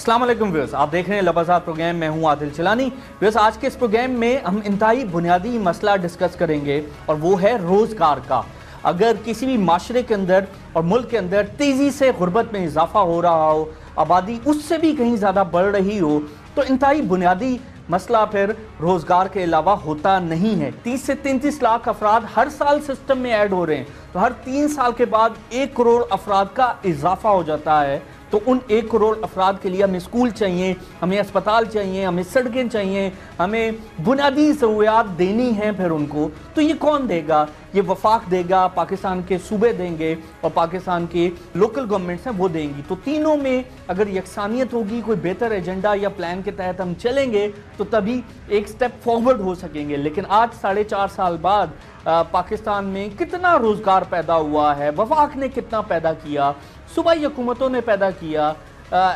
अस्सलाम वालेकुम व्यूअर्स, आप देख रहे हैं लबाजात प्रोग्राम। मैं हूं आदिल चिलानी। व्यूअर्स, आज के इस प्रोग्राम में हम इंतहाई बुनियादी मसला डिस्कस करेंगे और वो है रोज़गार का। अगर किसी भी माशरे के अंदर और मुल्क के अंदर तेज़ी से गुर्बत में इजाफा हो रहा हो, आबादी उससे भी कहीं ज़्यादा बढ़ रही हो, तो इंतहाई बुनियादी मसला फिर रोज़गार के अलावा होता नहीं है। 30 से 33 लाख अफराद हर साल सिस्टम में ऐड हो रहे हैं, तो हर 3 साल के बाद 1 करोड़ अफराद का इजाफा हो जाता है। तो उन 1 करोड़ अफराद के लिए हमें स्कूल चाहिए, हमें अस्पताल चाहिए, हमें सड़कें चाहिए, हमें बुनियादी सहूलियात देनी है। फिर उनको तो ये कौन देगा? ये वफाक देगा, पाकिस्तान के सूबे देंगे और पाकिस्तान के लोकल गवर्नमेंट्स हैं वो देंगी। तो तीनों में अगर यकसानियत होगी, कोई बेहतर एजेंडा या प्लान के तहत हम चलेंगे तो तभी एक स्टेप फॉरवर्ड हो सकेंगे। लेकिन आज 4.5 साल बाद पाकिस्तान में कितना रोज़गार पैदा हुआ है, वफाक ने कितना पैदा किया, सूबाई हुकूमतों ने पैदा किया,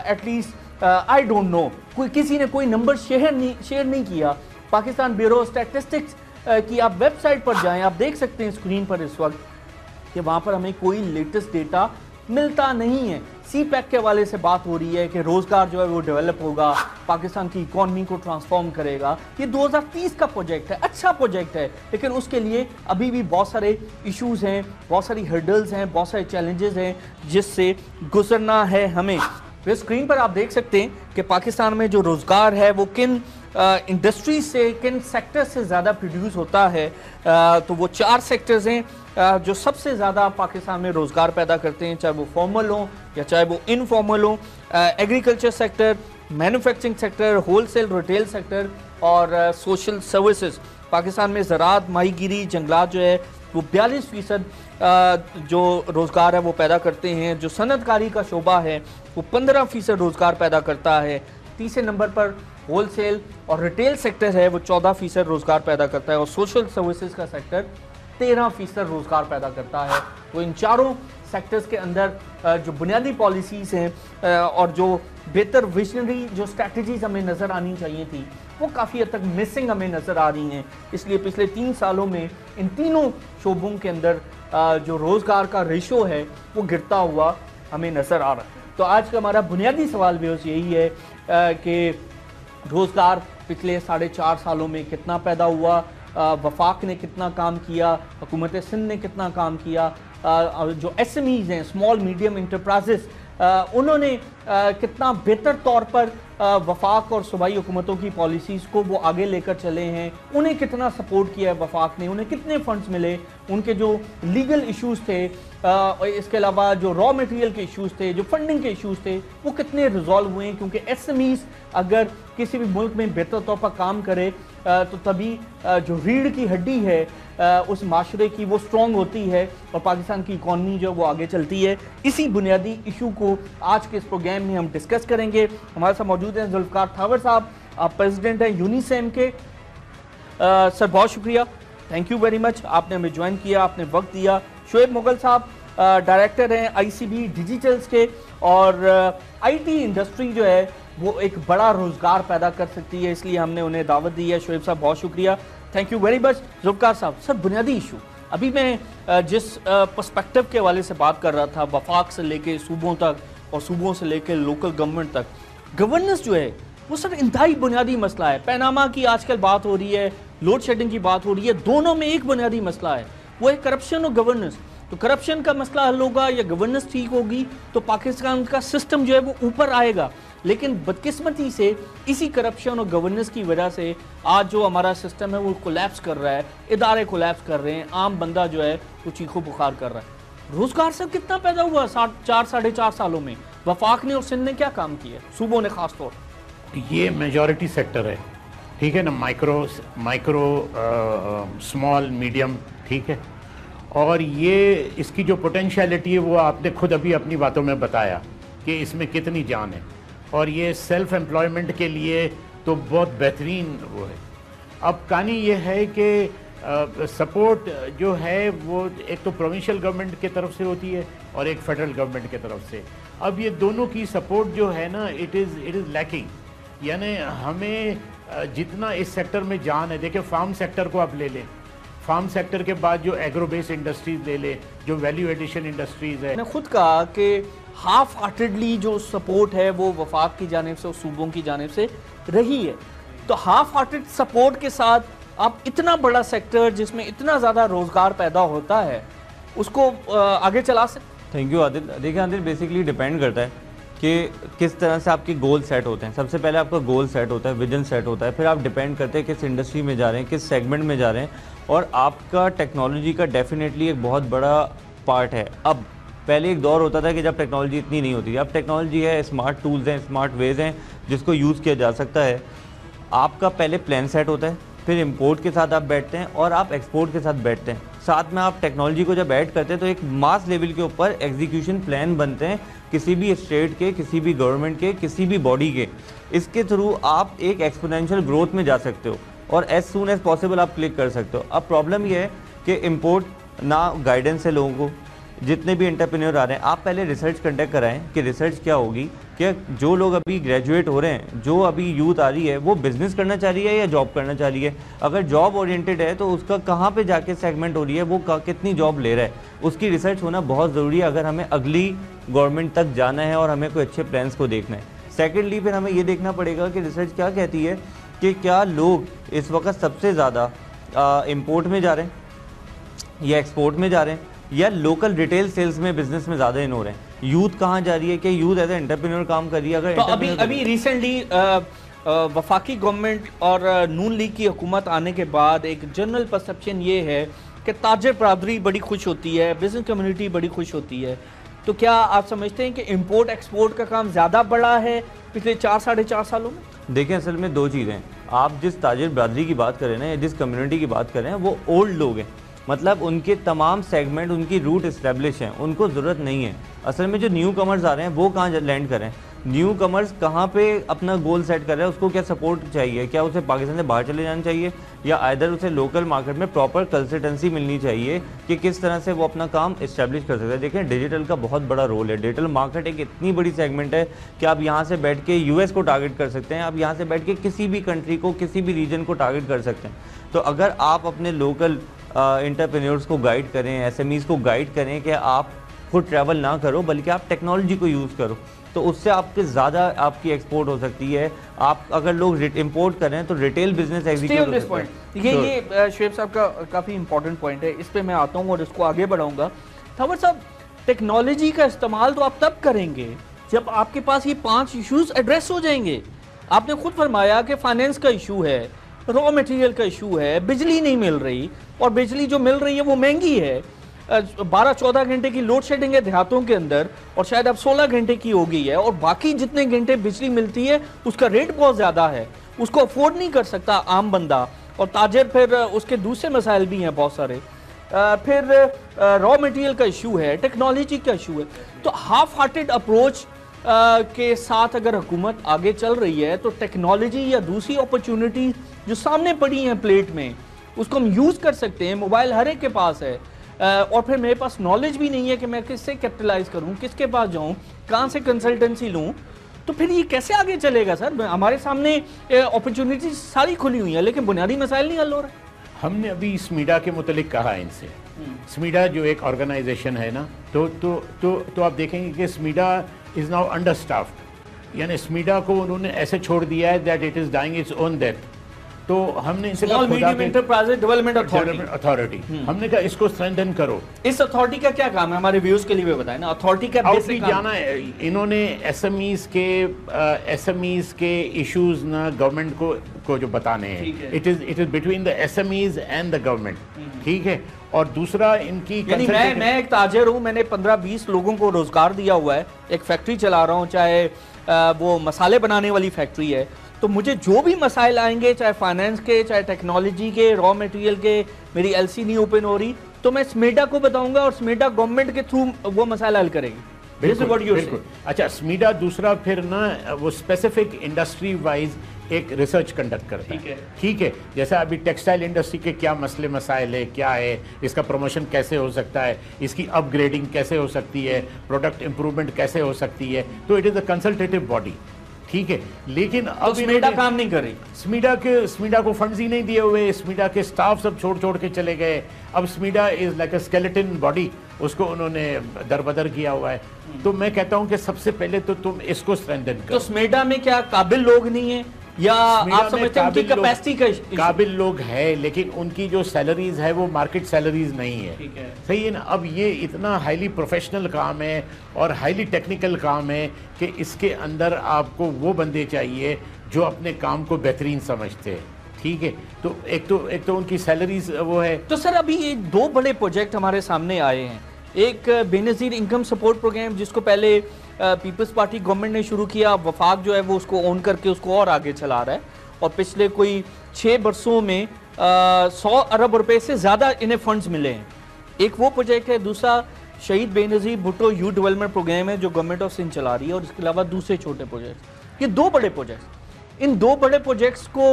एटलीस्ट आई डोंट नो, किसी ने कोई नंबर शेयर नहीं किया। पाकिस्तान ब्यूरो स्टैटिस्टिक्स की आप वेबसाइट पर जाएं, आप देख सकते हैं स्क्रीन पर इस वक्त कि वहाँ पर हमें कोई लेटेस्ट डेटा मिलता नहीं है। सी पैक के हवाले से बात हो रही है कि रोज़गार जो है वो डेवलप होगा, पाकिस्तान की इकॉनमी को ट्रांसफॉर्म करेगा। ये 2030 का प्रोजेक्ट है, अच्छा प्रोजेक्ट है, लेकिन उसके लिए अभी भी बहुत सारे इश्यूज़ हैं, बहुत सारी हर्डल्स हैं, बहुत सारे चैलेंजेस हैं जिससे गुजरना है हमें। फिर स्क्रीन पर आप देख सकते हैं कि पाकिस्तान में जो रोज़गार है वो किन इंडस्ट्रीज से, किन सेक्टर से ज़्यादा प्रोड्यूस होता है। तो वो 4 सेक्टर्स हैं जो सबसे ज़्यादा पाकिस्तान में रोज़गार पैदा करते हैं, चाहे वो फॉर्मल हो या चाहे वो इनफॉर्मल हो। Agriculture sector, manufacturing sector, wholesale retail sector और सोशल सर्विसेज। पाकिस्तान में ज़राअत, माहीगीरी, जंगलात जो है वो 42% जो रोज़गार है वो पैदा करते हैं। जो सनतकारी का शोबा है वो 15% रोज़गार पैदा करता है। तीसरे नंबर पर होलसेल और रिटेल सेक्टर है, वो 14% रोज़गार पैदा करता है। और सोशल सर्विसेज का सेक्टर 13% रोज़गार पैदा करता है। तो इन चारों सेक्टर्स के अंदर जो बुनियादी पॉलिसीज़ हैं और जो बेहतर विजनरी जो स्ट्रैटेजीज़ हमें नज़र आनी चाहिए थी, वो काफ़ी हद तक मिसिंग हमें नज़र आ रही हैं। इसलिए पिछले 3 सालों में इन तीनों शोबों के अंदर जो रोज़गार का रेशो है वो गिरता हुआ हमें नज़र आ रहा है। तो आज का हमारा बुनियादी सवाल भी यही है कि रोज़गार पिछले 4.5 सालों में कितना पैदा हुआ, वफाक ने कितना काम किया, हुकूमत सिंध ने कितना काम किया, जो SMEs हैं, स्मॉल मीडियम इंटरप्राइजेस, उन्होंने कितना बेहतर तौर पर वफाक और सूबाई हुकूमतों की पॉलिसीज़ को वो आगे लेकर चले हैं, उन्हें कितना सपोर्ट किया है वफाक ने, उन्हें कितने फंड्स मिले, उनके जो लीगल इश्यूज़ थे, इसके अलावा जो रॉ मटेरियल के इश्यूज़ थे, जो फंडिंग के इश्यूज़ थे, वो कितने रिजॉल्व हुए हैं। क्योंकि SMEs अगर किसी भी मुल्क में बेहतर तौर पर काम करे तो तभी जो रीढ़ की हड्डी है उस माशरे की वो स्ट्रॉन्ग होती है और पाकिस्तान की इकॉनमी जो वो आगे चलती है। इसी बुनियादी इशू को आज के इस प्रोग्राम में हम डिस्कस करेंगे। हमारे साथ मौजूद हैं जुल्फ़िकार थावर साहब, आप प्रेसिडेंट हैं यूनिसेम के। सर बहुत शुक्रिया, थैंक यू वेरी मच, आपने हमें ज्वाइन किया, आपने वक्त दिया। शोएब मुगल साहब डायरेक्टर हैं ICB डिजिटल्स के, और IT इंडस्ट्री जो है वो एक बड़ा रोज़गार पैदा कर सकती है, इसलिए हमने उन्हें दावत दी है। शोएब साहब बहुत शुक्रिया, thank you very much. Zulfiqar साहब, सर बुनियादी इशू, अभी मैं जिस पर्सपेक्टिव के हवाले से बात कर रहा था, वफाक से लेके सूबों तक और सूबों से लेके लोकल गवर्नमेंट तक, गवर्नेंस जो है वो सर इंतहाई बुनियादी मसला है। पैनामा की आजकल बात हो रही है, लोड शेडिंग की बात हो रही है, दोनों में एक बुनियादी मसला है, वो है करप्शन और गवर्नेंस। तो करप्शन का मसला हल होगा या गवर्नेंस ठीक होगी तो पाकिस्तान का सिस्टम जो है वो ऊपर आएगा। लेकिन बदकिस्मती से इसी करप्शन और गवर्नेंस की वजह से आज जो हमारा सिस्टम है वो कोलैप्स कर रहा है, इदारे कोलैप्स कर रहे हैं, आम बंदा जो है वो चीखो बुखार कर रहा है। रोज़गार सब कितना पैदा हुआ 4-4.5 सालों में? वफाक ने और सिंध ने क्या काम किया, सूबों ने खास तौर? ये मेजॉरिटी सेक्टर है, ठीक है ना, माइक्रो स्मॉल मीडियम, ठीक है। और ये इसकी जो पोटेंशियलिटी है वो आपने खुद अभी अपनी बातों में बताया कि इसमें कितनी जान है, और ये सेल्फ एम्प्लॉयमेंट के लिए तो बहुत बेहतरीन वो है। अब कहानी ये है कि सपोर्ट जो है वो एक तो प्रोविंशियल गवर्नमेंट की तरफ से होती है और एक फेडरल गवर्नमेंट की तरफ से। अब ये दोनों की सपोर्ट जो है ना, इट इज़ लैकिंग। यानी हमें जितना इस सेक्टर में जान है, देखिए फार्म सेक्टर को आप ले लें, फार्म सेक्टर के बाद जो एग्रो बेस इंडस्ट्रीज ले लें, जो वैल्यू एडिशन इंडस्ट्रीज है। मैंने खुद कहा कि हाफ हार्टेडली जो सपोर्ट है वो वफाक की जानिब से, सूबों की जानिब से रही है। तो हाफ हार्टेड सपोर्ट के साथ आप इतना बड़ा सेक्टर जिसमें इतना ज़्यादा रोज़गार पैदा होता है उसको आगे चला सकते। Thank you Adil. देखिए आदिल, बेसिकली डिपेंड करता है कि किस तरह से आपके गोल सेट होते हैं। सबसे पहले आपका गोल सेट होता है, विजन सेट होता है, फिर आप डिपेंड करते हैं किस इंडस्ट्री में जा रहे हैं, किस सेगमेंट में जा रहे हैं, और आपका टेक्नोलॉजी का डेफिनेटली एक बहुत बड़ा पार्ट है। अब पहले एक दौर होता था कि जब टेक्नोलॉजी इतनी नहीं होती थी, अब टेक्नोलॉजी है, स्मार्ट टूल्स हैं, स्मार्ट वेज हैं जिसको यूज़ किया जा सकता है। आपका पहले प्लान सेट होता है, फिर इंपोर्ट के साथ आप बैठते हैं और आप एक्सपोर्ट के साथ बैठते हैं। साथ में आप टेक्नोलॉजी को जब ऐड करते हैं तो एक मास लेवल के ऊपर एग्जीक्यूशन प्लान बनते हैं किसी भी स्टेट के, किसी भी गवर्नमेंट के, किसी भी बॉडी के। इसके थ्रू आप एक एक्सपोनेंशियल ग्रोथ में जा सकते हो और एज सून एज पॉसिबल आप क्लिक कर सकते हो। अब प्रॉब्लम ये है कि इंपोर्ट ना गाइडेंस है लोगों को। जितने भी एंटरप्रेन्योर आ रहे हैं, आप पहले रिसर्च कंडक्ट कराएं कि रिसर्च क्या होगी, कि जो लोग अभी ग्रेजुएट हो रहे हैं, जो अभी यूथ आ रही है, वो बिज़नेस करना चाह रही है या जॉब करना चाह रही है। अगर जॉब ओरिएंटेड है तो उसका कहाँ पे जाके सेगमेंट हो रही है, वो कितनी जॉब ले रहा है, उसकी रिसर्च होना बहुत ज़रूरी है अगर हमें अगली गवर्नमेंट तक जाना है और हमें कोई अच्छे प्लान्स को देखना है। सेकेंडली फिर हमें ये देखना पड़ेगा कि रिसर्च क्या कहती है कि क्या लोग इस वक्त सबसे ज़्यादा इम्पोर्ट में जा रहे हैं या एक्सपोर्ट में जा रहे हैं या लोकल रिटेल सेल्स में, बिजनेस में ज़्यादा इन हो रहे हैं। यूथ कहाँ जा रही है, कि यूथ एज ए एंटरप्रेन्योर काम कर रही है। अगर तो अभी रिसेंटली वफाकी गवर्नमेंट और नून लीग की हुकूमत आने के बाद एक जनरल परसेप्शन ये है कि ताजर बरादरी बड़ी खुश होती है, बिजनेस कम्युनिटी बड़ी खुश होती है। तो क्या आप समझते हैं कि इंपोर्ट एक्सपोर्ट का काम ज़्यादा बढ़ा है पिछले 4-4.5 सालों में? देखें, असल में दो चीज़ें हैं। आप जिस ताजिर बरादरी की बात कर रहे हैं ना, या जिस कम्युनिटी की बात कर रहे हैं, वो ओल्ड लोग हैं। मतलब उनके तमाम सेगमेंट, उनकी रूट इस्टेब्लिश हैं, उनको ज़रूरत नहीं है। असल में जो न्यू कमर्स आ रहे हैं वो कहाँ लैंड कर रहे हैं, न्यू कमर्स कहाँ पे अपना गोल सेट कर रहे हैं, उसको क्या सपोर्ट चाहिए, क्या उसे पाकिस्तान से बाहर चले जाना चाहिए या आइदर उसे लोकल मार्केट में प्रॉपर कंसल्टेंसी मिलनी चाहिए कि किस तरह से वो अपना काम इस्टेब्लिश कर सकता है। देखें, डिजिटल का बहुत बड़ा रोल है। डिजिटल मार्केट एक इतनी बड़ी सेगमेंट है कि आप यहाँ से बैठ के यूएस को टारगेट कर सकते हैं, आप यहाँ से बैठ के किसी भी कंट्री को, किसी भी रीजन को टारगेट कर सकते हैं। तो अगर आप अपने लोकल एंटरप्रेन्योर्स को गाइड करें, एसएमईज़ को गाइड करें कि आप खुद ट्रैवल ना करो बल्कि आप टेक्नोलॉजी को यूज़ करो, तो उससे आपके ज़्यादा आपकी एक्सपोर्ट हो सकती है। आप अगर लोग इंपोर्ट करें तो रिटेल बिजनेस एग्जीक्यूट हो सकता है। ये शुएब साहब का काफ़ी इंपॉर्टेंट पॉइंट है, इस पे मैं आता हूँ और इसको आगे बढ़ाऊंगा। थावर साहब, टेक्नोलॉजी का इस्तेमाल तो आप तब करेंगे जब आपके पास ये 5 इश्यूज एड्रेस हो जाएंगे। आपने खुद फरमाया कि फाइनेंस का इशू है, रॉ मटेरियल का इशू है, बिजली नहीं मिल रही और बिजली जो मिल रही है वो महंगी है। 12-14 घंटे की लोड शेडिंग है देहातों के अंदर और शायद अब 16 घंटे की हो गई है, और बाकी जितने घंटे बिजली मिलती है उसका रेट बहुत ज़्यादा है, उसको अफोर्ड नहीं कर सकता आम बंदा और ताजर। फिर उसके दूसरे मसाइल भी हैं बहुत सारे। फिर रॉ मटेरियल का इशू है, टेक्नोलॉजी का इशू है। तो हाफ हार्टेड अप्रोच के साथ अगर हुकूमत आगे चल रही है तो टेक्नोलॉजी या दूसरी अपॉर्चुनिटी जो सामने पड़ी हैं प्लेट में, उसको हम यूज़ कर सकते हैं। मोबाइल हर एक के पास है और फिर मेरे पास नॉलेज भी नहीं है कि मैं किससे कैपिटलाइज करूं, किसके पास जाऊं, कहां से कंसल्टेंसी लूं। तो फिर ये कैसे आगे चलेगा सर? हमारे सामने अपॉर्चुनिटी सारी खुली हुई है लेकिन बुनियादी मसाइल नहीं हल हो रहे। हमने अभी स्मीडा के मुतालिक कहा है इनसे। स्मीडा जो एक ऑर्गेनाइजेशन है ना, तो आप देखेंगे कि SMEDA is now understaffed, यानी स्मीडा को उन्होंने ऐसे छोड़ दिया है that it is dying its own death. तो हमने इनसे कहा डेवलपमेंट अथॉरिटी, हमने कहा इसको स्ट्रेंथन करो। इस अथॉरिटी का क्या काम है, हमारे व्यूज के लिए भी बताएं ना। अथॉरिटी का आउटरीच जाना है। इन्होंने एसएमईज के इश्यूज ना गवर्नमेंट को जो बताने हैं, it is between the SMEs and the government, ठीक है। और दूसरा इनकी, मैं एक ताजर हूँ, मैंने 15-20 लोगों को रोजगार दिया हुआ है, एक फैक्ट्री चला रहा हूँ, चाहे वो मसाले बनाने वाली फैक्ट्री है। तो मुझे जो भी मसाइल आएंगे, चाहे फाइनेंस के, चाहे टेक्नोलॉजी के, रॉ मटेरियल के, मेरी एलसी नहीं ओपन हो रही तो मैं स्मीडा को बताऊंगा और स्मीडा गवर्नमेंट के थ्रू वो मसाइल हल करेगी। बिल्कुल। अच्छा, स्मीडा दूसरा फिर ना वो स्पेसिफिक इंडस्ट्री वाइज एक रिसर्च कंडक्ट करता है, ठीक है। जैसे अभी टेक्सटाइल इंडस्ट्री के क्या मसले मसाइल है, क्या है, इसका प्रमोशन कैसे हो सकता है, इसकी अपग्रेडिंग कैसे हो सकती है, प्रोडक्ट इंप्रूवमेंट कैसे हो सकती है। तो it is a consultative body, ठीक है। लेकिन अब स्मीडा काम नहीं कर रही। स्मीडा को फंड्स ही नहीं दिए हुए, स्मीडा के स्टाफ सब छोड़ के चले गए। अब स्मीडा is like a skeleton body, उसको उन्होंने दरबदर किया हुआ है। तो मैं कहता हूं कि सबसे पहले तो तुम इसको स्ट्रेंथन करो। तो स्मेडा में क्या काबिल लोग नहीं है या आप समझते हैं उनकी कैपेसिटी का काबिल लोग है, लेकिन उनकी जो सैलरीज है वो मार्केट सैलरीज नहीं है। सही है ना। अब ये इतना हाईली प्रोफेशनल काम है और हाईली टेक्निकल काम है कि इसके अंदर आपको वो बंदे चाहिए जो अपने काम को बेहतरीन समझते हैं। ठीक है। तो एक तो उनकी सैलरीज वो है। तो सर अभी ये दो बड़े प्रोजेक्ट हमारे सामने आए हैं, एक बेनज़ीर इनकम सपोर्ट प्रोग्राम जिसको पहले पीपल्स पार्टी गवर्नमेंट ने शुरू किया, वफाक जो है वो उसको ऑन करके उसको और आगे चला रहा है और पिछले कोई 6 वर्षों में 100 अरब रुपए से ज़्यादा इन्हें फंड्स मिले हैं। एक वो प्रोजेक्ट है, दूसरा Shaheed Benazir Bhutto youth development programme है जो गवर्नमेंट ऑफ सिंध चला रही है, और इसके अलावा दूसरे छोटे प्रोजेक्ट। ये दो बड़े प्रोजेक्ट, इन दो बड़े प्रोजेक्ट्स को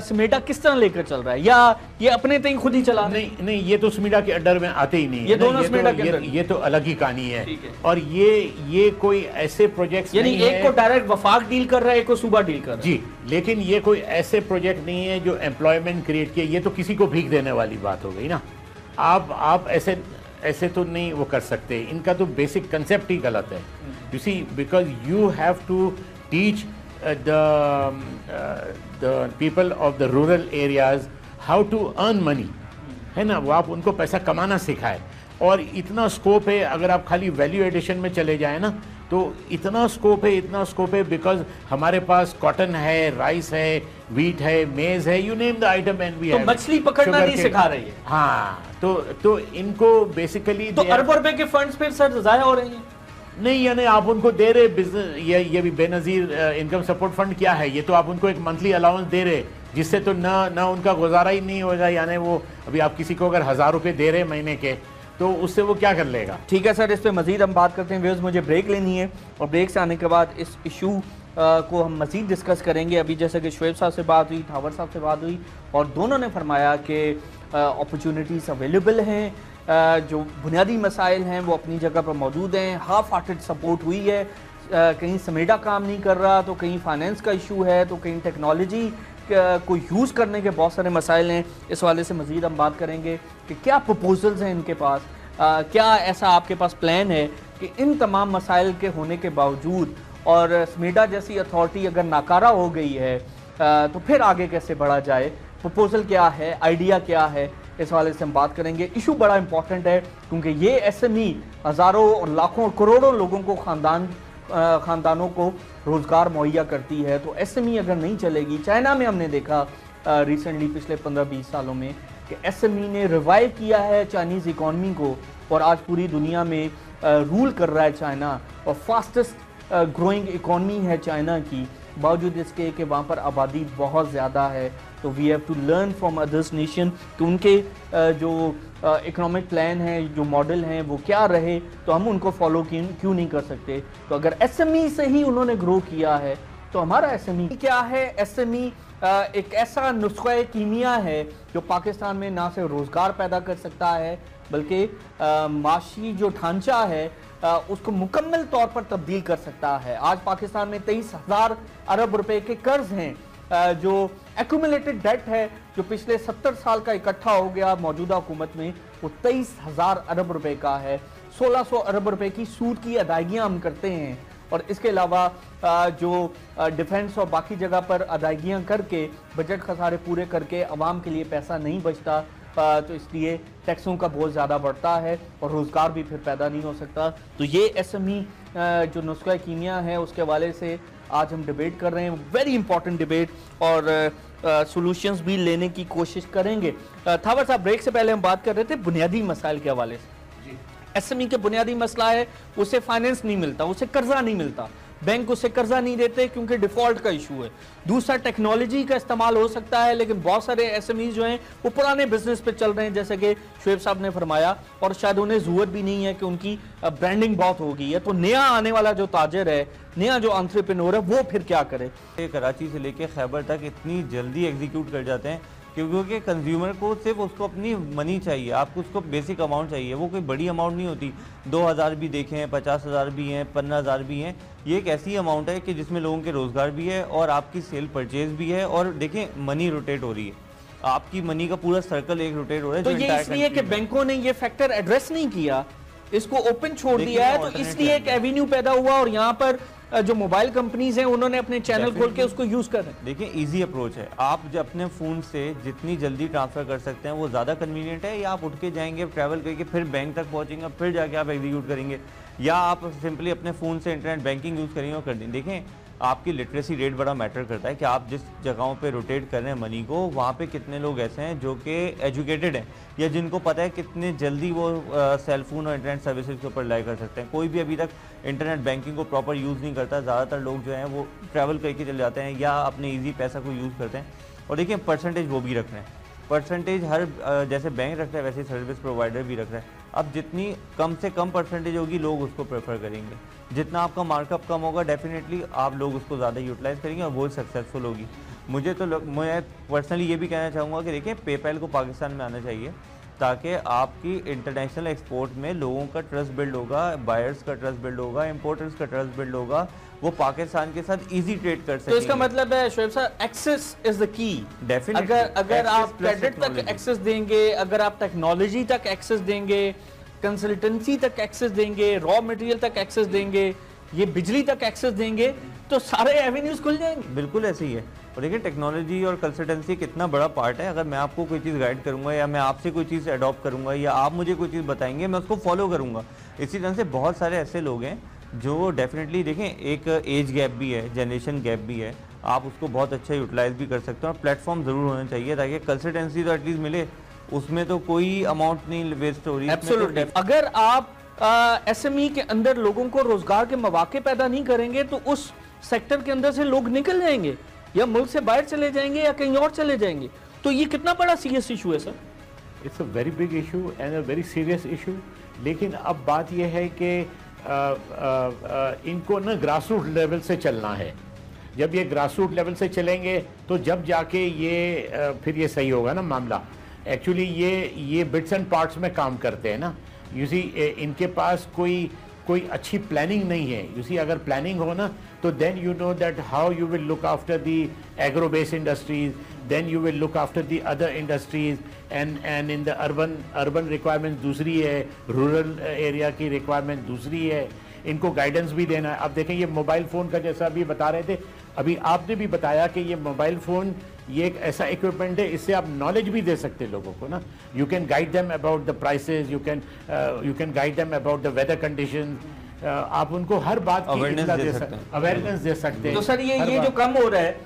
स्मेडा किस तरह लेकर चल रहा है, या ये अपने तक खुद ही चला? नहीं, ये तो स्मेडा के अंडर में आते ही नहीं। ये दोनों स्मेडा के अंदर, ये तो अलग ही कहानी है। और ये कोई ऐसे प्रोजेक्ट्स यानी एक को डायरेक्ट वफाक डील कर रहा है, एक को सूबा डील कर रहा है। जी, लेकिन ये कोई ऐसे प्रोजेक्ट नहीं है जो एम्प्लॉयमेंट क्रिएट किए। ये तो किसी को भीख देने वाली बात हो गई ना। आप ऐसे तो नहीं वो कर सकते। इनका तो बेसिक कंसेप्ट ही गलत है। You see, because you have to teach the people of the rural areas how to earn money, है ना। वो आप उनको पैसा कमाना सिखाए। और इतना स्कोप है, अगर आप खाली वैल्यू एडिशन में चले जाए ना तो इतना स्कोप है, बिकॉज हमारे पास कॉटन है, राइस है, वीट है, मेज है, you name the item and we तो मछली पकड़ना नहीं सिखा रही है। हाँ, तो इनको बेसिकली तो अरबों रुपए के फंड्स फिर सर जाया हो रहे हैं। नहीं, यानी आप उनको दे रहे बिजनेस, ये भी बेनज़ीर इनकम सपोर्ट फंड क्या है, ये तो आप उनको एक मंथली अलाउंस दे रहे, जिससे तो ना उनका गुजारा ही नहीं होगा। यानी वो अभी आप किसी को अगर 1000 रुपये दे रहे महीने के, तो उससे वो क्या कर लेगा। ठीक है सर, इस पर मजीद हम बात करते हैं। व्यूअर्स, मुझे ब्रेक लेनी है और ब्रेक से आने के बाद इस इशू को हम मजीद डिस्कस करेंगे। अभी जैसे कि शुएब साहब से बात हुई, थावर साहब से बात हुई, और दोनों ने फरमाया कि अपॉर्चुनिटीज़ अवेलेबल हैं, जो बुनियादी मसाइल हैं वो अपनी जगह पर मौजूद हैं। हाफ हार्टेड सपोर्ट हुई है, कहीं समेडा काम नहीं कर रहा, तो कहीं फाइनेंस का इशू है, तो कहीं टेक्नोलॉजी को यूज़ करने के बहुत सारे मसाइल हैं। इस वाले से मज़ीद हम बात करेंगे कि क्या प्रपोजल्स हैं इनके पास, क्या ऐसा आपके पास प्लान है कि इन तमाम मसाइल के होने के बावजूद और समेडा जैसी अथॉरिटी अगर नाकारा हो गई है तो फिर आगे कैसे बढ़ा जाए, प्रपोजल क्या है, आइडिया क्या है, इस वाले से हम बात करेंगे। इशू बड़ा इंपॉर्टेंट है क्योंकि ये SME हज़ारों और लाखों करोड़ों लोगों को ख़ानदानों को रोज़गार मुहैया करती है। तो SME अगर नहीं चलेगी, चाइना में हमने देखा रिसेंटली पिछले 15-20 सालों में कि SME ने रिवाइव किया है चाइनीज़ इकॉनमी को, और आज पूरी दुनिया में रूल कर रहा है चाइना, और फास्टेस्ट ग्रोइंग इकॉनमी है चाइना की, बावजूद इसके कि वहाँ पर आबादी बहुत ज़्यादा है। तो we have to learn from others nation कि उनके जो इकोनॉमिक प्लान है, जो मॉडल हैं, वो क्या रहे, तो हम उनको फॉलो क्यों नहीं कर सकते। तो अगर SME से ही उन्होंने ग्रो किया है तो हमारा SME क्या है। SME एक ऐसा नुस्ख़ा कीमिया है जो पाकिस्तान में ना सिर्फ रोज़गार पैदा कर सकता है बल्कि माशी जो ढांचा है उसको मुकम्मल तौर पर तब्दील कर सकता है। आज पाकिस्तान में 23,000 अरब रुपए के कर्ज हैं, जो एक्यूमुलेटेड डेट है, जो पिछले 70 साल का इकट्ठा हो गया मौजूदा हुकूमत में, वो 23,000 अरब रुपए का है। 1600 अरब रुपए की सूद की अदायगियाँ हम करते हैं, और इसके अलावा जो डिफेंस और बाकी जगह पर अदायगियाँ करके बजट खसारे पूरे करके आवाम के लिए पैसा नहीं बचता, तो इसलिए टैक्सों का बहुत ज़्यादा बढ़ता है और रोज़गार भी फिर पैदा नहीं हो सकता। तो ये SME जो नुस्ख़ा कीमिया है उसके हवाले से आज हम डिबेट कर रहे हैं, वेरी इंपॉर्टेंट डिबेट, और सॉल्यूशंस भी लेने की कोशिश करेंगे। थावर साहब, ब्रेक से पहले हम बात कर रहे थे बुनियादी मसाइल के हवाले से। SME के बुनियादी मसला है उसे फाइनेंस नहीं मिलता, उसे कर्जा नहीं मिलता, बैंक उसे कर्जा नहीं देते क्योंकि डिफॉल्ट का इशू है। दूसरा, टेक्नोलॉजी का इस्तेमाल हो सकता है, लेकिन बहुत सारे SME जो हैं वो पुराने बिजनेस पे चल रहे हैं, जैसे कि शुएब साहब ने फरमाया, और शायद उन्हें ज़रूरत भी नहीं है कि उनकी ब्रांडिंग बहुत हो गई है। तो नया आने वाला जो ताजर है, नया जो एंटरप्रेन्योर है, वो फिर क्या करे। कराची से लेके खैबर तक इतनी जल्दी एग्जीक्यूट कर जाते हैं क्योंकि कंज्यूमर को सिर्फ उसको अपनी मनी चाहिए, आपको उसको बेसिक अमाउंट चाहिए, वो कोई बड़ी अमाउंट नहीं होती। 2000 भी देखें हैं, 50,000 भी हैं, 15,000 भी हैं। ये एक ऐसी अमाउंट है कि जिसमें लोगों के रोज़गार भी है और आपकी सेल परचेज भी है, और देखें मनी रोटेट हो रही है, आपकी मनी का पूरा सर्कल एक रोटेट हो रहा है। तो ये इसलिए कि बैंकों ने ये फैक्टर एड्रेस नहीं किया इसको ओपन छोड़ दिया है, तो इसलिए एक एवेन्यू पैदा हुआ और यहाँ पर जो मोबाइल कंपनीज हैं उन्होंने अपने चैनल खोल के उसको यूज कर रहे हैं। देखिए इजी अप्रोच है, आप जो अपने फ़ोन से जितनी जल्दी ट्रांसफ़र कर सकते हैं वो ज़्यादा कन्वीनियंट है, या आप उठ के जाएंगे ट्रैवल करके फिर बैंक तक पहुंचेंगे फिर जाके आप एग्जीक्यूट करेंगे, या आप सिंपली अपने फ़ोन से इंटरनेट बैंकिंग यूज़ करेंगे और कर देंगे। देखें आपकी लिटरेसी रेट बड़ा मैटर करता है कि आप जिस जगहों पे रोटेट कर रहे हैं मनी को, वहाँ पे कितने लोग ऐसे हैं जो कि एजुकेटेड हैं या जिनको पता है कितने जल्दी वो सेल फोन और इंटरनेट सर्विसेज के ऊपर रिलाई कर सकते हैं। कोई भी अभी तक इंटरनेट बैंकिंग को प्रॉपर यूज़ नहीं करता, ज़्यादातर लोग जो हैं वो ट्रैवल करके चले जाते हैं या अपने ईजी पैसा को यूज़ करते हैं। और देखिए परसेंटेज वो भी रख रहे हैं, परसेंटेज हर जैसे बैंक रख रहा है वैसे सर्विस प्रोवाइडर भी रख रहा है। अब जितनी कम से कम परसेंटेज होगी लोग उसको प्रेफर करेंगे, जितना आपका मार्कअप कम होगा डेफिनेटली आप लोग उसको ज़्यादा यूटिलाइज करेंगे और वो सक्सेसफुल होगी। मैं पर्सनली ये भी कहना चाहूँगा कि देखिए पेपैल को पाकिस्तान में आना चाहिए ताकि आपकी इंटरनेशनल एक्सपोर्ट में लोगों का ट्रस्ट बिल्ड होगा, बायर्स का ट्रस्ट बिल्ड होगा, इंपोर्टर्स का ट्रस्ट बिल्ड होगा, वो पाकिस्तान के साथ इजी ट्रेड कर सकेंगे। तो इसका मतलब है शोएब साहब access is the key. Definitely अगर आप क्रेडिट तक एक्सेस देंगे, अगर आप टेक्नोलॉजी तक एक्सेस देंगे, कंसल्टेंसी तक एक्सेस देंगे, रॉ मटेरियल तक एक्सेस देंगे, ये बिजली तक एक्सेस देंगे, तो सारे एवेन्यूज खुल जाएंगे। बिल्कुल ऐसे ही है। और देखिए टेक्नोलॉजी और कंसल्टेंसी कितना बड़ा पार्ट है। अगर मैं आपको कोई चीज़ गाइड करूंगा या मैं आपसे कोई चीज़ अडॉप्ट करूंगा या आप मुझे कोई चीज़ बताएंगे मैं उसको फॉलो करूंगा। इसी तरह से बहुत सारे ऐसे लोग हैं जो डेफिनेटली देखें एक एज गैप भी है, जनरेशन गैप भी है, आप उसको बहुत अच्छा यूटिलाइज भी कर सकते हैं और प्लेटफॉर्म ज़रूर होना चाहिए ताकि कंसल्टेंसी तो एटलीस्ट मिले, उसमें तो कोई अमाउंट नहीं वेस्ट हो रही है। अगर आप एसएमई के अंदर लोगों को रोजगार के मौके पैदा नहीं करेंगे तो उस सेक्टर के अंदर से लोग निकल जाएंगे या मुल्क से बाहर चले जाएंगे या कहीं और चले जाएंगे। तो ये कितना बड़ा सीरियस इशू है sir? It's a very big issue and a very serious issue. लेकिन अब बात यह है कि इनको ना ग्रास रूट लेवल से चलना है। जब ये ग्रास रूट लेवल से चलेंगे तो जब जाके ये फिर ये सही होगा ना मामला। एक्चुअली ये बिट्स एंड पार्ट्स में काम करते हैं ना। यू सी इनके पास कोई अच्छी प्लानिंग नहीं है। यू सी अगर प्लानिंग हो ना तो then you know that how you will look after the agro based industries, then you will look after the other industries and in the urban requirement दूसरी है, रूरल एरिया की requirement दूसरी है। इनको गाइडेंस भी देना है। अब देखें ये मोबाइल फ़ोन का जैसा अभी बता रहे थे, अभी आपने भी बताया कि ये मोबाइल फ़ोन ये एक ऐसा इक्विपमेंट है, इससे आप नॉलेज भी दे सकते हैं लोगों को ना। You can guide them about the prices, you can guide them about the weather condition. आप उनको हर बात की अवेयरनेस दे सकते हैं। तो सर ये जो कम हो रहा है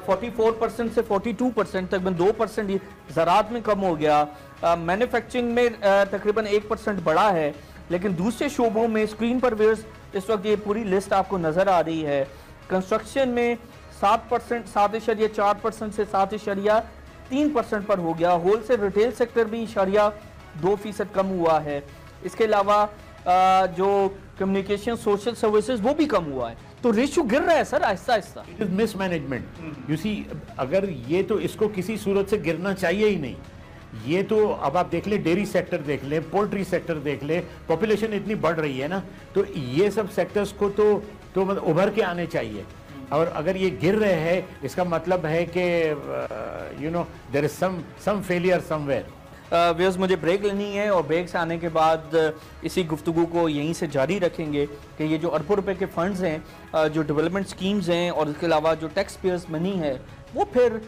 44% से 42% तक 2% ज़राअत में कम हो गया, मैन्युफैक्चरिंग में तकरीबन 1% बढ़ा है, लेकिन दूसरे शोबों में स्क्रीन पर व्यूअर्स इस वक्त ये पूरी लिस्ट आपको नजर आ रही है। कंस्ट्रक्शन में 7%, 7.4% से 7.3% पर हो गया। होलसेल रिटेल सेक्टर भी 2% कम हुआ है। इसके अलावा जो कम्युनिकेशन सोशल सर्विसेज वो भी कम हुआ है। तो रेशियो गिर रहा है sir Aahista Aahista. It is mismanagement. You see अगर ये तो इसको किसी सूरत से गिरना चाहिए ही नहीं। ये तो अब आप देख लें, डेयरी सेक्टर देख लें, पोल्ट्री सेक्टर देख लें, पॉपुलेशन इतनी बढ़ रही है ना, तो ये सब सेक्टर्स को तो मतलब उभर के आने चाहिए। और अगर ये गिर रहे हैं इसका मतलब है कि you know there is some failure somewhere. Viewers मुझे ब्रेक लेनी है और ब्रेक से आने के बाद इसी गुफ्तगू को यहीं से जारी रखेंगे कि ये जो अरबों रुपए के फंड्स हैं, जो डेवलपमेंट स्कीम्स हैं और इसके अलावा जो टैक्स पेयर्स मनी है वो फिर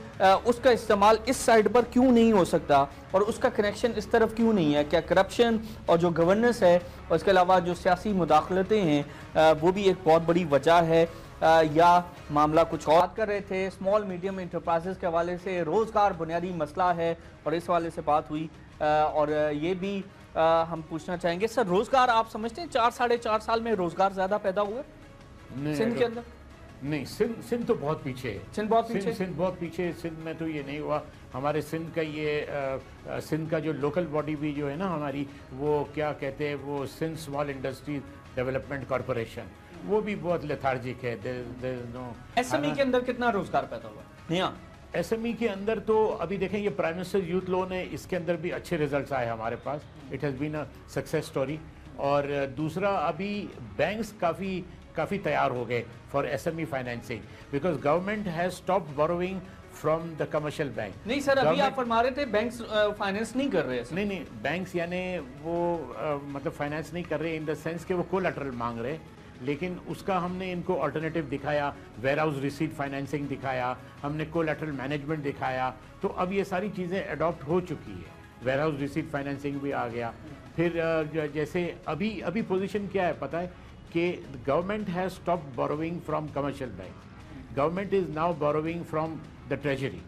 उसका इस्तेमाल इस साइड पर क्यों नहीं हो सकता और उसका कनेक्शन इस तरफ क्यों नहीं है। क्या करप्शन और जो गवर्नेंस है और इसके अलावा जो सियासी मुदाखलतें हैं वो भी एक बहुत बड़ी वजह है या मामला कुछ और? बात कर रहे थे स्मॉल मीडियम इंटरप्राइजेस के हवाले से, रोज़गार बुनियादी मसला है और इस हवाले से बात हुई। और ये भी हम पूछना चाहेंगे सर, रोज़गार आप समझते हैं 4-4.5 साल में रोज़गार ज़्यादा पैदा हुआ सिंध के अंदर? नहीं, सिंध तो बहुत पीछे है। सिंध बहुत पीछे, सिंध बहुत पीछे। सिंध में तो ये नहीं हुआ। हमारे सिंध का ये सिंध का जो लोकल बॉडी भी जो है ना हमारी, वो क्या कहते हैं, वो Sindh small industries development corporation, वो भी बहुत लेथार्जिक है। एसएमई के अंदर कितना रोजगार पैदा हुआ? एसएमई के अंदर तो अभी देखें ये प्राइम मिनिस्टर यूथ लोन है, इसके अंदर भी अच्छे रिजल्ट्स आए हमारे पास। It has been a success story. और दूसरा अभी बैंक्स काफ़ी तैयार हो गए for SME financing because government has stopped borrowing from the commercial bank. नहीं सर, अभी आप फरमा रहे थे बैंक्स फाइनेंस नहीं कर रहे हैं। नहीं, बैंक्स यानी वो मतलब फाइनेंस नहीं कर रहे इन द सेंस कि वो कोलैटरल मांग रहे, लेकिन उसका हमने इनको अल्टरनेटिव दिखाया, वेयर हाउस रिसीट फाइनेंसिंग दिखाया, हमने कोलैटरल मैनेजमेंट दिखाया। तो अब ये सारी चीज़ें अडॉप्ट हो चुकी है, वेयर हाउस रिसीट फाइनेंसिंग भी आ गया। फिर जैसे अभी पोजीशन क्या है पता है कि government has stopped borrowing from commercial bank, government is now borrowing from the treasury.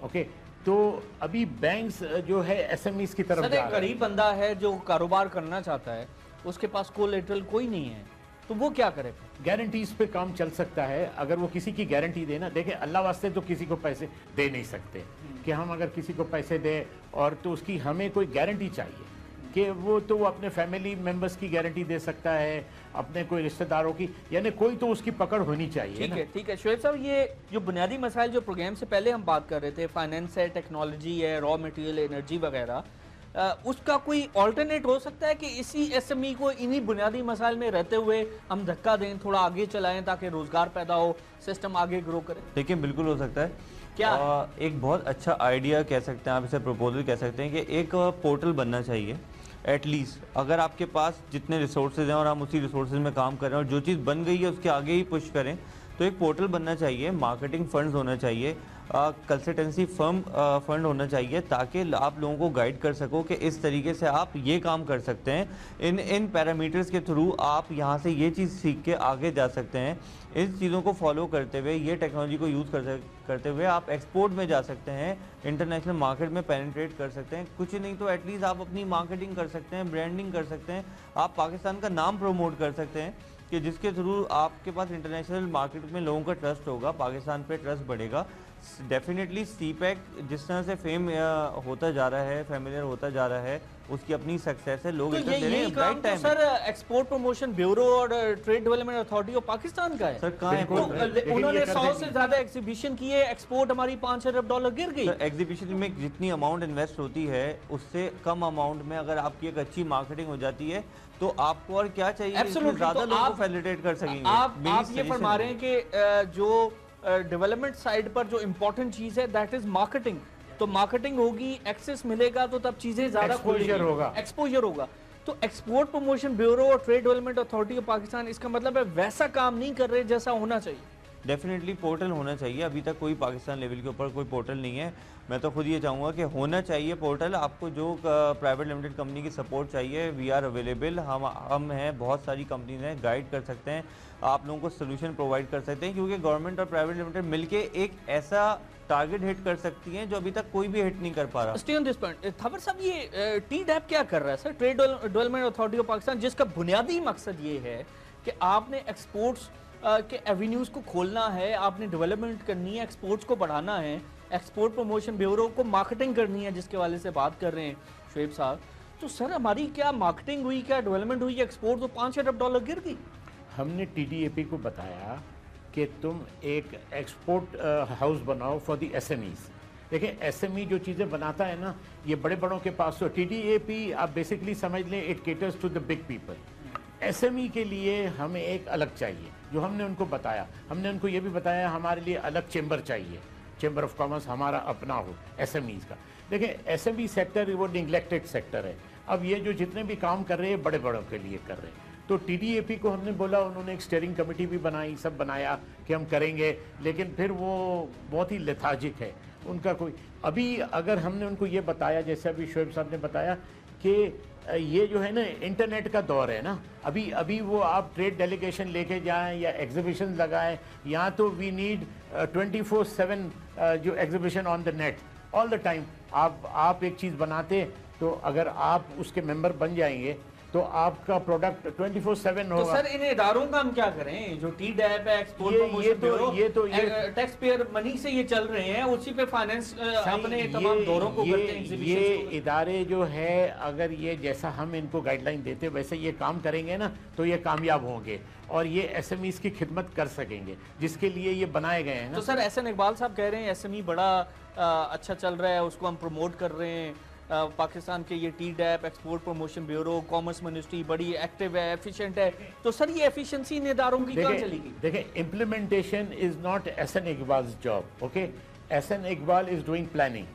Okay, तो अभी बैंक्स जो है एसएमईज की तरफ जा रहे हैं। गरीब बंदा है जो कारोबार करना चाहता है, उसके पास कोलैटरल कोई नहीं है, तो वो क्या करे? गारंटीज पे काम चल सकता है। अगर वो किसी की गारंटी देना, देखे अल्लाह वास्ते तो किसी को पैसे दे नहीं सकते कि हम अगर किसी को पैसे दे, और तो उसकी हमें कोई गारंटी चाहिए कि वो तो वो अपने फैमिली मेंबर्स की गारंटी दे सकता है, अपने कोई रिश्तेदारों की, यानी कोई तो उसकी पकड़ होनी चाहिए। ठीक है शोएब साहब, ये जो बुनियादी मसाइल जो प्रोग्राम से पहले हम बात कर रहे थे, फाइनेंस है, टेक्नोलॉजी है, रॉ मटेरियल, एनर्जी वगैरह, उसका कोई ऑल्टरनेट हो सकता है कि इसी एसएमई को इन्हीं बुनियादी मसाइल में रहते हुए हम धक्का दें, थोड़ा आगे चलाएं ताकि रोजगार पैदा हो, सिस्टम आगे ग्रो करे? देखिए बिल्कुल हो सकता है। क्या एक बहुत अच्छा आइडिया कह सकते हैं आप, इसे प्रपोजल कह सकते हैं कि एक पोर्टल बनना चाहिए एटलीस्ट। अगर आपके पास जितने रिसोर्सेज हैं और हम उसी रिसोर्सेज में काम कर रहे हैं और जो चीज़ बन गई है उसके आगे ही पुश करें, तो एक पोर्टल बनना चाहिए, मार्केटिंग फंड्स होना चाहिए, कंसल्टेंसी फर्म फंड होना चाहिए, ताकि आप लोगों को गाइड कर सको कि इस तरीके से आप ये काम कर सकते हैं, इन पैरामीटर्स के थ्रू आप यहाँ से ये चीज़ सीख के आगे जा सकते हैं। इस चीज़ों को फॉलो करते हुए, ये टेक्नोलॉजी को यूज़ करते हुए आप एक्सपोर्ट में जा सकते हैं, इंटरनेशनल मार्केट में पेनिट्रेट कर सकते हैं। कुछ नहीं तो एटलीस्ट आप अपनी मार्केटिंग कर सकते हैं, ब्रांडिंग कर सकते हैं, आप पाकिस्तान का नाम प्रमोट कर सकते हैं कि जिसके थ्रू आपके पास इंटरनेशनल मार्केट में लोगों का ट्रस्ट होगा, पाकिस्तान पे ट्रस्ट बढ़ेगा। डेफिनेटली सीपैक जिस तरह से फेम होता जा रहा है, फेमिलियर होता जा रहा है, उसकी अपनी सक्सेस है, लोग तो यही काम तो सर एक्सपोर्ट प्रमोशन ब्यूरो और trade development authority of Pakistan का है। सर कहाँ है? उन्होंने 100 से ज्यादा एग्जीबिशन किए, एक्सपोर्ट हमारी 5 अरब डॉलर गिर गई। एग्जीबिशन में जितनी अमाउंट इन्वेस्ट होती है उससे कम अमाउंट में अगर आपकी एक अच्छी मार्केटिंग हो जाती है तो आपको और क्या चाहिए, ज्यादा लोगों को फैसिलिटेट कर सकेंगे। आप ये फरमा रहे हैं कि जो डेवलपमेंट साइड पर जो इंपॉर्टेंट चीज है दैट इज मार्केटिंग। तो मार्केटिंग होगी, एक्सेस मिलेगा, तो तब चीजें ज्यादा एक्सपोजर होगा। तो एक्सपोर्ट प्रमोशन ब्यूरो और trade development authority of Pakistan, इसका मतलब है वैसा काम नहीं कर रहे जैसा होना चाहिए। डेफिनेटली पोर्टल होना चाहिए। अभी तक कोई पाकिस्तान लेवल के ऊपर कोई पोर्टल नहीं है। मैं तो खुद ये चाहूँगा कि होना चाहिए पोर्टल। आपको जो प्राइवेट लिमिटेड कंपनी की सपोर्ट चाहिए, वी आर अवेलेबल। हम हैं, बहुत सारी कंपनीज हैं, गाइड कर सकते हैं, आप लोगों को सोल्यूशन प्रोवाइड कर सकते हैं, क्योंकि गवर्नमेंट और प्राइवेट लिमिटेड मिलके एक ऐसा टारगेट हिट कर सकती हैं जो अभी तक कोई भी हिट नहीं कर पा रहा। Stay on this point. Thawar साहब, ये टी-डैप क्या कर रहा है sir, trade development authority of Pakistan, जिसका बुनियादी मकसद ये है कि आपने एक्सपोर्ट्स के एवेन्यूज़ को खोलना है, आपने डेवलपमेंट करनी है, एक्सपोर्ट्स को बढ़ाना है, एक्सपोर्ट प्रमोशन ब्यूरो को मार्केटिंग करनी है, जिसके वाले से बात कर रहे हैं शोएब साहब। तो सर हमारी क्या मार्केटिंग हुई, क्या डेवलपमेंट हुई? एक्सपोर्ट तो 5 अरब डॉलर गिर गई। हमने TDAP को बताया कि तुम एक एक्सपोर्ट हाउस बनाओ फॉर द SMEs। देखिए SME जो चीज़ें बनाता है ना, ये बड़े बड़ों के पास, तो TDAP आप बेसिकली समझ लें it caters to the big people. SME के लिए हमें एक अलग चाहिए, जो हमने उनको बताया। हमने उनको ये भी बताया हमारे लिए अलग चेंबर चाहिए, चेंबर ऑफ कॉमर्स हमारा अपना हो SMEs का। देखिए SME सेक्टर वो निगलेक्टेड सेक्टर है। अब ये जो जितने भी काम कर रहे हैं बड़े बड़ों के लिए कर रहे हैं। तो TDAP को हमने बोला, उन्होंने एक स्टीयरिंग कमेटी भी बनाई, सब बनाया कि हम करेंगे, लेकिन फिर वो बहुत ही लेथार्जिक है उनका कोई। अभी अगर हमने उनको ये बताया, जैसे अभी शोएब साहब ने बताया कि ये जो है ना इंटरनेट का दौर है ना, अभी वो आप ट्रेड डेलीगेशन लेके जाएं या एग्जीबिशन लगाएं, यहाँ तो वी नीड 24/7 जो exhibition on the net all the time. आप एक चीज़ बनाते तो अगर आप उसके मेंबर बन जाएंगे तो आपका प्रोडक्ट 24/7 होगा। तो सर इन इदारों का हम क्या करें, जो टी-डैप है, एक्सपोर्ट प्रमोशन ब्यूरो, ये टैक्स पेयर मनी से ये चल रहे हैं, उसी पे फाइनेंस अपने तमाम दौरों को करते हैं, एग्जीबिशंस को। ये इदारे जो है, अगर ये जैसा हम इनको गाइडलाइन देते वैसे ये काम करेंगे ना, तो ये कामयाब होंगे और ये SMEs की खिदमत कर सकेंगे, जिसके लिए ये बनाए गए हैं ना। तो सर SN इकबाल साहब कह रहे हैं SME बड़ा अच्छा चल रहा है, उसको हम प्रमोट कर रहे हैं। पाकिस्तान के ये T-dab, export promotion bureau, commerce ministry बड़ी एक्टिव है, एफिशिएंट है। तो सर ये एफिशिएंसी इन इदारों की कहाँ चलेगी? देखिए implementation is not SN Iqbal's job, okay. Ahsan Iqbal is doing planning,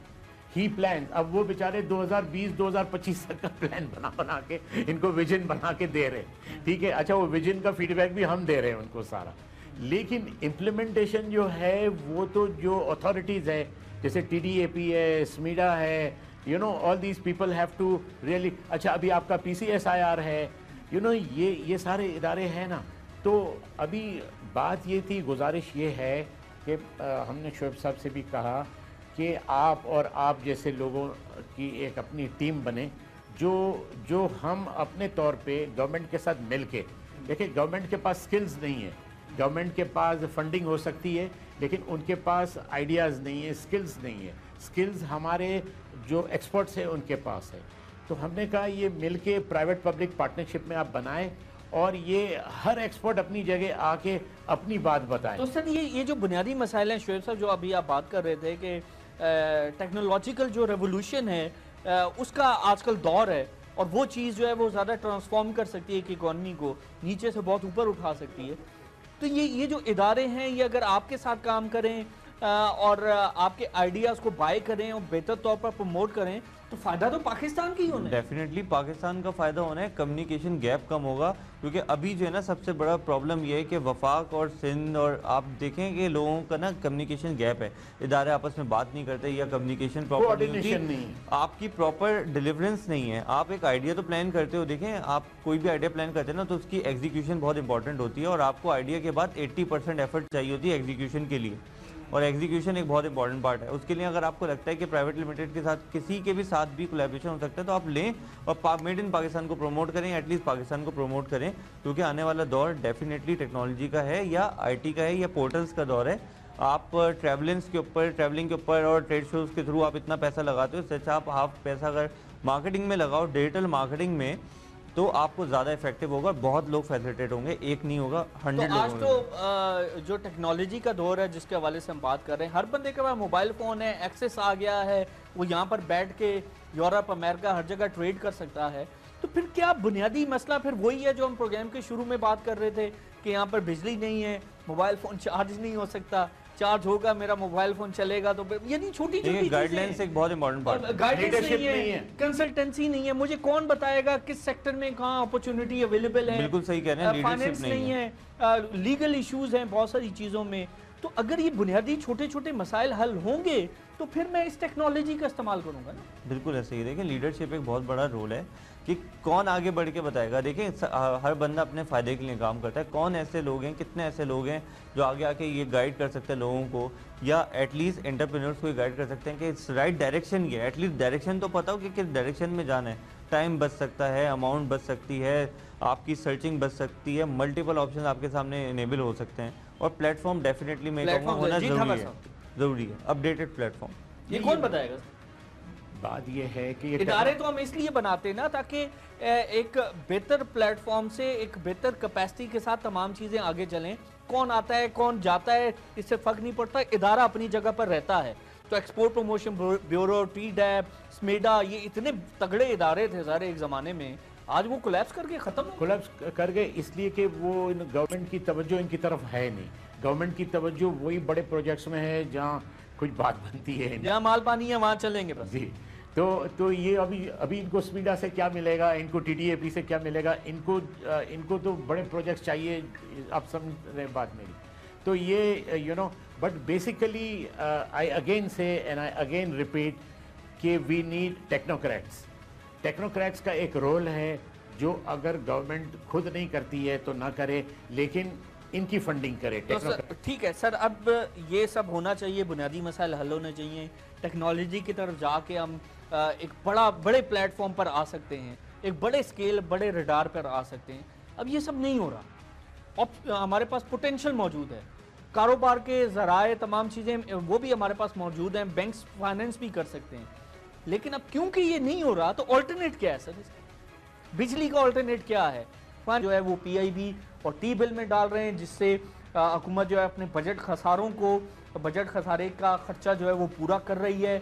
he plan. अब वो बेचारे 2020-2025 तक का प्लान बना के इनको विजन बना के दे रहे, ठीक है। अच्छा, वो विजन का फीडबैक भी हम दे रहे हैं उनको सारा, लेकिन इम्प्लीमेंटेशन जो है वो तो जो अथॉरिटीज़ है जैसे TDAP है, स्मीडा है, you know, all these people have to really. अच्छा, अभी आपका PCSIR है, यू नो, ये सारे इदारे हैं ना। तो अभी बात ये थी, गुजारिश ये है कि हमने शोएब साहब से भी कहा कि आप और आप जैसे लोगों की एक अपनी टीम बने, जो हम अपने तौर पे गवर्नमेंट के साथ मिल के, देखिए गवर्नमेंट के पास स्किल्स नहीं है, गवर्नमेंट के पास फंडिंग हो सकती है, लेकिन उनके पास आइडियाज़ नहीं है, स्किल्स नहीं है। स्किल्स हमारे जो एक्सपर्ट्स हैं उनके पास है। तो हमने कहा ये मिलके प्राइवेट पब्लिक पार्टनरशिप में आप बनाएं और ये हर एक्सपर्ट अपनी जगह आके अपनी बात बताएं। तो सर ये जो बुनियादी मसाइल हैं शोएब साहब, जो अभी आप बात कर रहे थे कि टेक्नोलॉजिकल जो रेवोल्यूशन है उसका आजकल दौर है, और वो चीज़ जो है वो ज़्यादा ट्रांसफॉर्म कर सकती है कि इकॉनमी को नीचे से बहुत ऊपर उठा सकती है। तो ये जो इदारे हैं, ये अगर आपके साथ काम करें और आपके आइडियाज़ को बाय करें और बेहतर तौर पर प्रमोट करें, तो फ़ायदा तो पाकिस्तान की ही होना है। डेफिनेटली पाकिस्तान का फ़ायदा होना है, कम्युनिकेशन गैप कम होगा। क्योंकि अभी जो है ना सबसे बड़ा प्रॉब्लम ये है कि वफाक और सिंध और आप देखें कि लोगों का ना कम्युनिकेशन गैप है, इदारे आपस में बात नहीं करते या कम्युनिकेशन प्रॉपर नहीं, आपकी प्रॉपर डिलीवरेंस नहीं है। आप एक आइडिया तो प्लान करते हो, देखें आप कोई भी आइडिया प्लान करते हैं ना तो उसकी एग्जीक्यूशन बहुत इंपॉर्टेंट होती है, और आपको आइडिया के बाद 80% एफर्ट चाहिए होती है एग्जीक्यूशन के लिए, और एग्जीक्यूशन एक बहुत इंपॉर्टेंट पार्ट है। उसके लिए अगर आपको लगता है कि प्राइवेट लिमिटेड के साथ किसी के भी साथ भी कोलैबोरेशन हो सकता है तो आप लें और मेड इन पाकिस्तान को प्रमोट करें, एटलीस्ट पाकिस्तान को प्रमोट करें, क्योंकि आने वाला दौर डेफिनेटली टेक्नोलॉजी का है या IT का है या पोर्टल्स का दौर है। आप ट्रैवलिंग के ऊपर और ट्रेड शोज़ के थ्रू आप इतना पैसा लगाते हो, इससे अच्छा आप हाफ पैसा अगर मार्केटिंग में लगाओ, डिजिटल मार्केटिंग में, तो आपको ज़्यादा इफेक्टिव होगा, बहुत लोग फैसिलिटेट होंगे, एक नहीं होगा 100 तो आज तो जो टेक्नोलॉजी का दौर है जिसके हवाले से हम बात कर रहे हैं, हर बंदे के पास मोबाइल फ़ोन है, एक्सेस आ गया है, वो यहाँ पर बैठ के यूरोप, अमेरिका हर जगह ट्रेड कर सकता है। तो फिर क्या बुनियादी मसला फिर वही है जो हम प्रोग्राम के शुरू में बात कर रहे थे कि यहाँ पर बिजली नहीं है, मोबाइल फ़ोन चार्ज नहीं हो सकता, चार्ज होगा मेरा मोबाइल फोन चलेगा, तो यानी छोटी छोटी गाइडलाइंस एक बहुत इंपॉर्टेंट पार्ट है। गाइडेंस नहीं है, कंसल्टेंसी नहीं है, मुझे कौन बताएगा किस सेक्टर में कहाँ अपॉर्चुनिटी अवेलेबल है। बिल्कुल सही कह रहे हैं, फाइनेंस नहीं है, लीगल इश्यूज हैं बहुत सारी चीज़ों में। तो अगर ये बुनियादी छोटे छोटे मसाइल हल होंगे तो फिर मैं इस टेक्नोलॉजी का इस्तेमाल करूंगा ना। बिल्कुल ऐसे ही। देखिए लीडरशिप एक बहुत बड़ा रोल है कि कौन आगे बढ़ के बताएगा। देखिए हर बंदा अपने फ़ायदे के लिए काम करता है, कौन ऐसे लोग हैं, कितने ऐसे लोग हैं जो आगे आके ये गाइड कर सकते हैं लोगों को, या एटलीस्ट एंटरप्रेन्योर्स को गाइड कर सकते हैं कि इट्स राइट डायरेक्शन ये, एटलीस्ट डायरेक्शन तो पता हो कि किस डायरेक्शन में जाना है। टाइम बच सकता है, अमाउंट बच सकती है, आपकी सर्चिंग बच सकती है, मल्टीपल ऑप्शन आपके सामने इनेबल हो सकते हैं, और प्लेटफॉर्म डेफिनेटली मैं कहूँगा होना ज़रूरी है, अपडेटेड प्लेटफॉर्म। ये कौन बताएगा? बात ये है कि इदारे तो हम इसलिए बनाते हैं ना ताकि एक बेहतर प्लेटफॉर्म से एक बेहतर कैपेसिटी के साथ तमाम चीज़ें आगे चलें। कौन आता है कौन जाता है इससे फ़र्क नहीं पड़ता, इदारा अपनी जगह पर रहता है। तो एक्सपोर्ट प्रमोशन ब्यूरो, TDAP, स्मेडा, ये इतने तगड़े इदारे थे सारे एक ज़माने में, आज वो कोलैप्स करके कोलैप्स कर गए, इसलिए कि वो गवर्नमेंट की तवज्जो इनकी तरफ है नहीं। गवर्नमेंट की तवज्जो वही बड़े प्रोजेक्ट्स में है जहाँ कुछ बात बनती है, जहाँ माल पानी है वहाँ चलेंगे बस। जी। तो ये अभी इनको स्पीडा से क्या मिलेगा, इनको TDAP से क्या मिलेगा, इनको तो बड़े प्रोजेक्ट्स चाहिए, आप समझ रहे बात मेरी। तो ये बट बेसिकली आई अगेन से एंड आई अगेन रिपीट कि वी नीड टेक्नोक्रेट्स। टेक्नोक्रेट्स का एक रोल है जो अगर गवर्नमेंट खुद नहीं करती है तो ना करे, लेकिन इनकी फंडिंग करे। तो ठीक है सर, अब ये सब होना चाहिए, बुनियादी मसाइल हल होने चाहिए, टेक्नोलॉजी की तरफ जाके हम एक बड़े प्लेटफॉर्म पर आ सकते हैं, एक बड़े स्केल, बड़े रडार पर आ सकते हैं। अब ये सब नहीं हो रहा, अब हमारे पास पोटेंशियल मौजूद है, कारोबार के ज़राए, तमाम चीज़ें वो भी हमारे पास मौजूद हैं, बैंक्स फाइनेंस भी कर सकते हैं, लेकिन अब क्योंकि ये नहीं हो रहा तो ऑल्टरनेट क्या है सर? बिजली का ऑल्टरनेट क्या है? जो है वो PIB और T-बिल में डाल रहे हैं, जिससे हुकूमत जो है अपने बजट खसारे का खर्चा जो है वो पूरा कर रही है।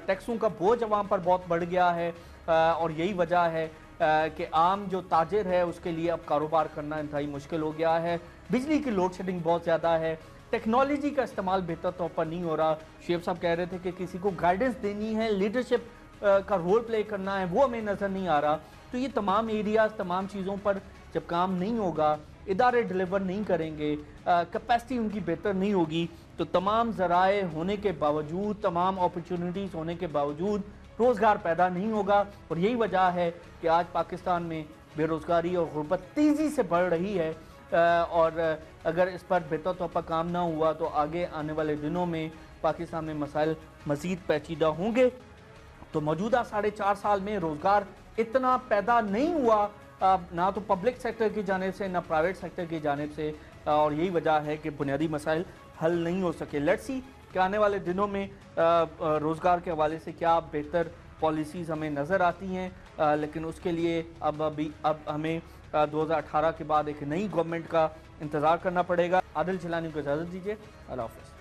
टैक्सों का बोझ अवाम पर बहुत बढ़ गया है, और यही वजह है कि आम जो ताजिर है उसके लिए अब कारोबार करना इंतहाई मुश्किल हो गया है। बिजली की लोड शेडिंग बहुत ज़्यादा है, टेक्नोलॉजी का इस्तेमाल बेहतर तौर पर नहीं हो रहा। शेख साहब कह रहे थे कि किसी को गाइडेंस देनी है, लीडरशिप का रोल प्ले करना है, वो हमें नज़र नहीं आ रहा। तो ये तमाम एरियाज, तमाम चीज़ों पर जब काम नहीं होगा, इदारे डिलीवर नहीं करेंगे, कैपेसिटी उनकी बेहतर नहीं होगी, तो तमाम ज़राए होने के बावजूद, तमाम अपॉर्चुनिटीज़ होने के बावजूद रोज़गार पैदा नहीं होगा। और यही वजह है कि आज पाकिस्तान में बेरोज़गारी और गुर्बत तेज़ी से बढ़ रही है। और अगर इस पर बेहतर तौर पर काम ना हुआ तो आगे आने वाले दिनों में पाकिस्तान में मसाइल मज़ीद पेचीदा होंगे। तो मौजूदा 4.5 साल में रोज़गार इतना पैदा नहीं हुआ, ना तो पब्लिक सेक्टर की जानिब से, ना प्राइवेट सेक्टर की जानिब से, और यही वजह है कि बुनियादी मसाइल हल नहीं हो सके। लेट्स सी कि आने वाले दिनों में रोज़गार के हवाले से क्या बेहतर पॉलिसीज़ हमें नज़र आती हैं। लेकिन उसके लिए अब हमें 2018 के बाद एक नई गवर्नमेंट का इंतज़ार करना पड़ेगा। आदिल जिलानी को इजाज़त दीजिए। अल्लाह हाफ़िज़।